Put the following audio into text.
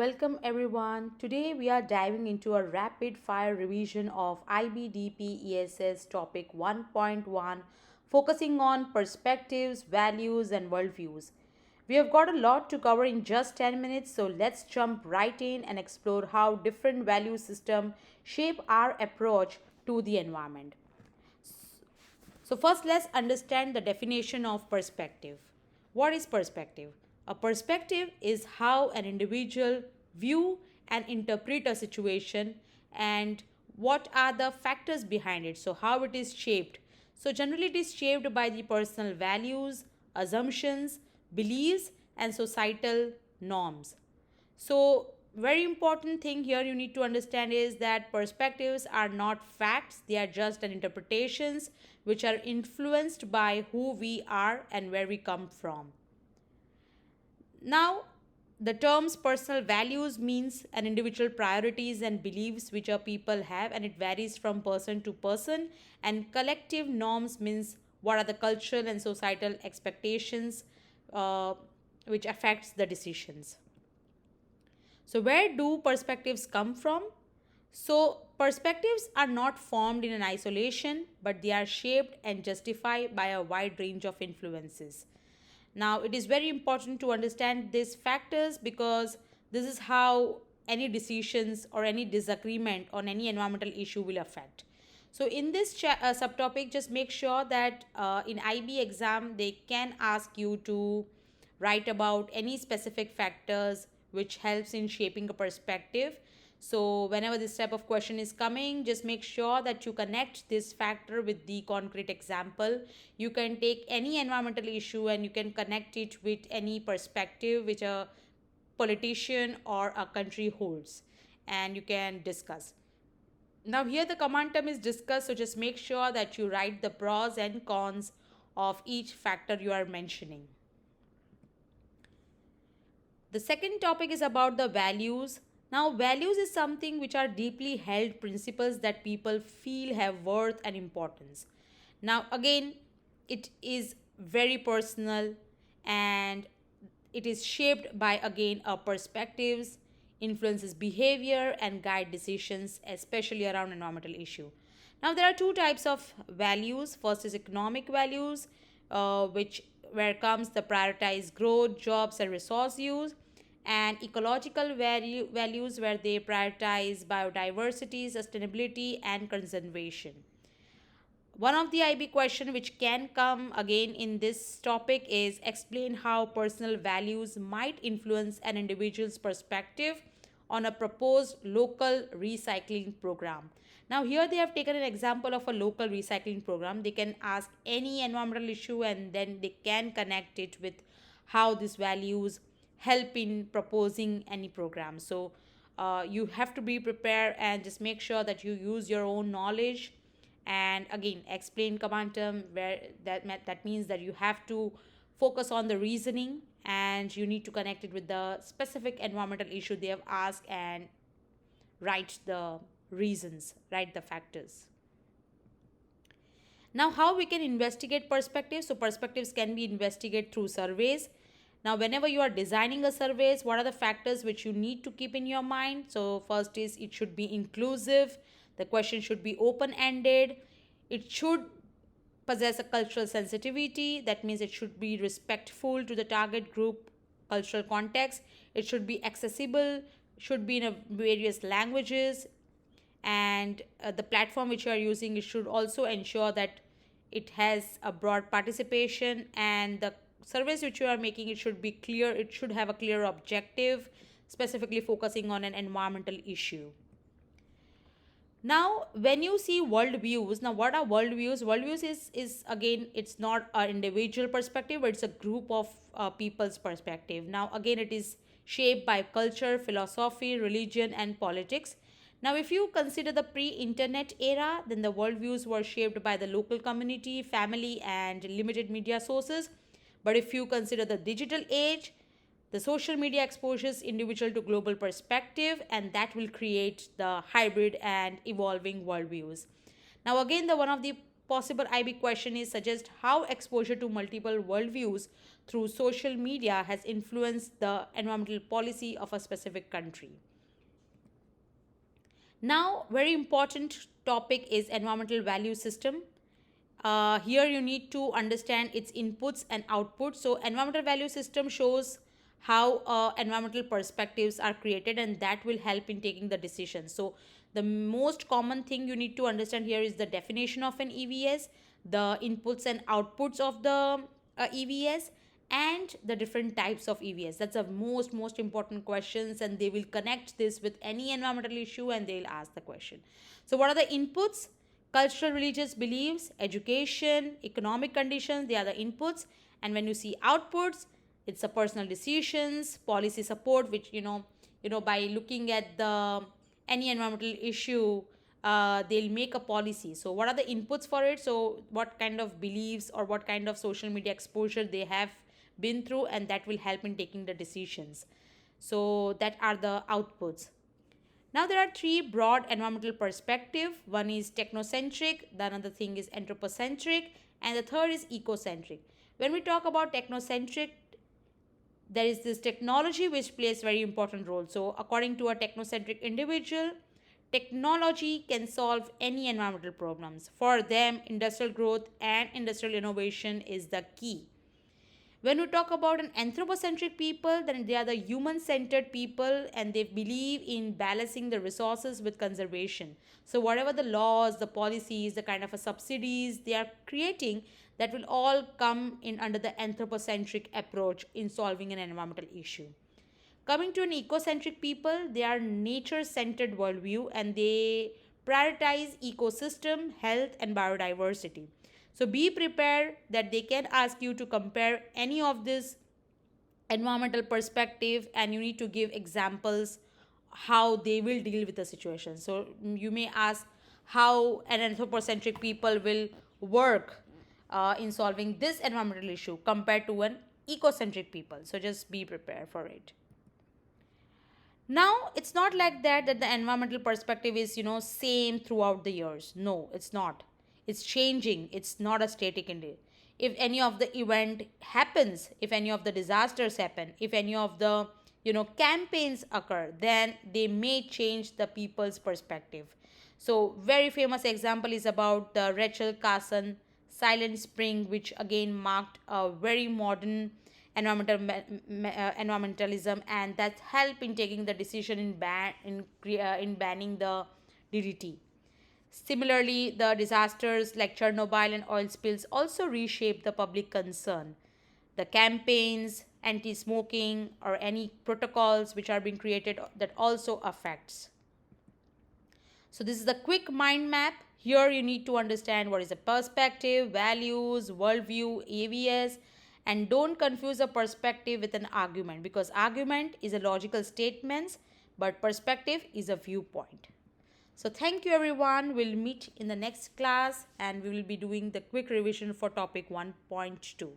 Welcome everyone. Today we are diving into a rapid fire revision of IBDP ESS Topic 1.1, focusing on perspectives, values, and worldviews. We have got a lot to cover in just 10 minutes, so let's jump right in and explore how different value systems shape our approach to the environment. So, first, let's understand the definition of perspective. What is perspective? A perspective is how an individual view and interpret a situation and what are the factors behind it. So, how it is shaped. So, generally, it is shaped by the personal values, assumptions, beliefs, and societal norms. So, very important thing here you need to understand is that perspectives are not facts, they are just an interpretations which are influenced by who we are and where we come from. Now, the terms personal values means an individual priorities and beliefs which a people have, and it varies from person to person. And collective norms means what are the cultural and societal expectations uh, which affects the decisions. So, where do perspectives come from? So, perspectives are not formed in an isolation, but they are shaped and justified by a wide range of influences. Now, it is very important to understand these factors because this is how any decisions or any disagreement on any environmental issue will affect. So, in this subtopic, just make sure that in IB exam they can ask you to write about any specific factors which helps in shaping a perspective. So whenever this type of question is coming, just make sure that you connect this factor with the concrete example. You can take any environmental issue and you can connect it with any perspective which a politician or a country holds, and you can discuss. Now here the command term is discuss, so just make sure that you write the pros and cons of each factor you are mentioning. The second topic is about the values. Now, values is something which are deeply held principles that people feel have worth and importance. Now, again, it is very personal and it is shaped by again our perspectives, influences behavior and guide decisions, especially around environmental issue. Now, there are two types of values. First is economic values, which where comes the prioritize growth, jobs, and resource use, and ecological values where they prioritize biodiversity, sustainability, and conservation. One of the IB question which can come again in this topic is explain how personal values might influence an individual's perspective on a proposed local recycling program. Now here they have taken an example of a local recycling program. They can ask any environmental issue and then they can connect it with how these values help in proposing any program. So you have to be prepared and just make sure that you use your own knowledge and again explain command term where that means that you have to focus on the reasoning and you need to connect it with the specific environmental issue they have asked and write the reasons, write the factors. Now, how we can investigate perspectives? So perspectives can be investigated through surveys. Now, whenever you are designing a surveys, what are the factors which you need to keep in your mind? So first is it should be inclusive. The question should be open-ended. It should possess a cultural sensitivity. That means it should be respectful to the target group cultural context. It should be accessible, should be in various languages, and the platform which you are using, it should also ensure that it has a broad participation, and the surveys which you are making, it should be clear, it should have a clear objective, specifically focusing on an environmental issue. Now when you see worldviews, now what are worldviews? Worldviews is again, it's not an individual perspective, but it's a group of people's perspective. Now again, it is shaped by culture, philosophy, religion, and politics. Now if you consider the pre-internet era, then the worldviews were shaped by the local community, family, and limited media sources. But if you consider the digital age, the social media exposes individual to global perspective, and that will create the hybrid and evolving worldviews. Now, again, the one of the possible IB question is suggest how exposure to multiple worldviews through social media has influenced the environmental policy of a specific country. Now, very important topic is environmental value system. Here you need to understand its inputs and outputs. So environmental value system shows how environmental perspectives are created, and that will help in taking the decision. So the most common thing you need to understand here is the definition of an EVS, the inputs and outputs of the EVS, and the different types of EVS. That's the most important questions, and they will connect this with any environmental issue and they'll ask the question. So what are the inputs? Cultural religious beliefs, education, economic conditions, they are the inputs. And when you see outputs, it's a personal decisions, policy support, which by looking at the any environmental issue, they'll make a policy. So what are the inputs for it? So what kind of beliefs or what kind of social media exposure they have been through, and that will help in taking the decisions. So that are the outputs. Now there are three broad environmental perspective. One is technocentric, the another thing is anthropocentric, and the third is ecocentric. When we talk about technocentric, there is this technology which plays very important role. So according to a technocentric individual, technology can solve any environmental problems. For them, industrial growth and industrial innovation is the key. When we talk about an anthropocentric people, then they are the human-centered people, and they believe in balancing the resources with conservation. So whatever the laws, the policies, the kind of a subsidies they are creating, that will all come in under the anthropocentric approach in solving an environmental issue. Coming to an ecocentric people, they are nature-centered worldview, and they prioritize ecosystem, health, and biodiversity. So be prepared that they can ask you to compare any of this environmental perspective, and you need to give examples how they will deal with the situation. So you may ask how an anthropocentric people will work in solving this environmental issue compared to an ecocentric people. So just be prepared for it. Now it's not like that the environmental perspective is same throughout the years. No, it's not. It's changing. It's not a static indeed. If any of the event happens, if any of the disasters happen, if any of the campaigns occur, then they may change the people's perspective. So very famous example is about the Rachel Carson Silent Spring, which again marked a very modern environmentalism, and that helped in taking the decision in banning the DDT. Similarly, the disasters like Chernobyl and oil spills also reshape the public concern. The campaigns, anti-smoking, or any protocols which are being created, that also affects. So this is the quick mind map. Here you need to understand what is a perspective, values, worldview, EVS, and don't confuse a perspective with an argument, because argument is a logical statement, but perspective is a viewpoint. So thank you everyone. We'll meet in the next class, and we will be doing the quick revision for topic 1.2.